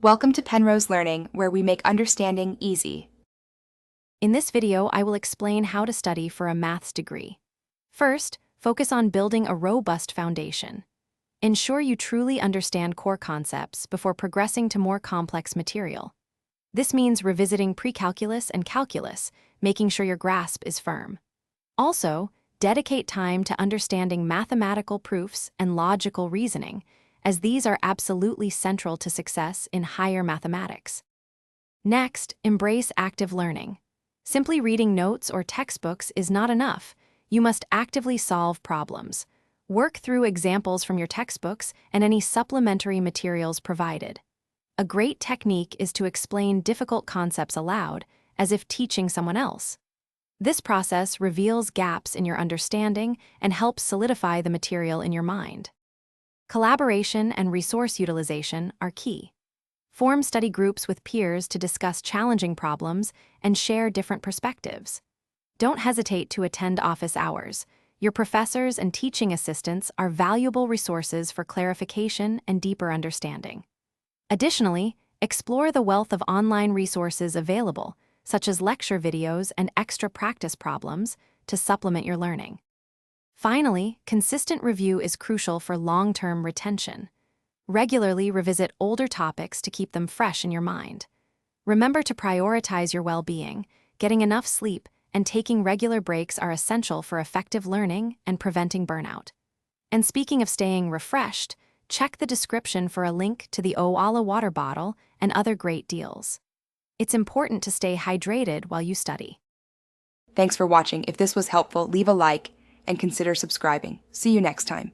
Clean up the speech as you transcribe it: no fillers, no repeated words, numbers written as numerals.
Welcome to Penrose Learning, where we make understanding easy. In this video, I will explain how to study for a maths degree. First, focus on building a robust foundation. Ensure you truly understand core concepts before progressing to more complex material. This means revisiting pre-calculus and calculus, making sure your grasp is firm. Also, dedicate time to understanding mathematical proofs and logical reasoning, as these are absolutely central to success in higher mathematics. Next, embrace active learning. Simply reading notes or textbooks is not enough. You must actively solve problems. Work through examples from your textbooks and any supplementary materials provided. A great technique is to explain difficult concepts aloud, as if teaching someone else. This process reveals gaps in your understanding and helps solidify the material in your mind. Collaboration and resource utilization are key. Form study groups with peers to discuss challenging problems and share different perspectives. Don't hesitate to attend office hours. Your professors and teaching assistants are valuable resources for clarification and deeper understanding. Additionally, explore the wealth of online resources available, such as lecture videos and extra practice problems, to supplement your learning. Finally, consistent review is crucial for long-term retention. Regularly revisit older topics to keep them fresh in your mind. Remember to prioritize your well-being. Getting enough sleep and taking regular breaks are essential for effective learning and preventing burnout. And speaking of staying refreshed, check the description for a link to the Oala water bottle and other great deals. It's important to stay hydrated while you study. Thanks for watching. If this was helpful, leave a like and consider subscribing. See you next time.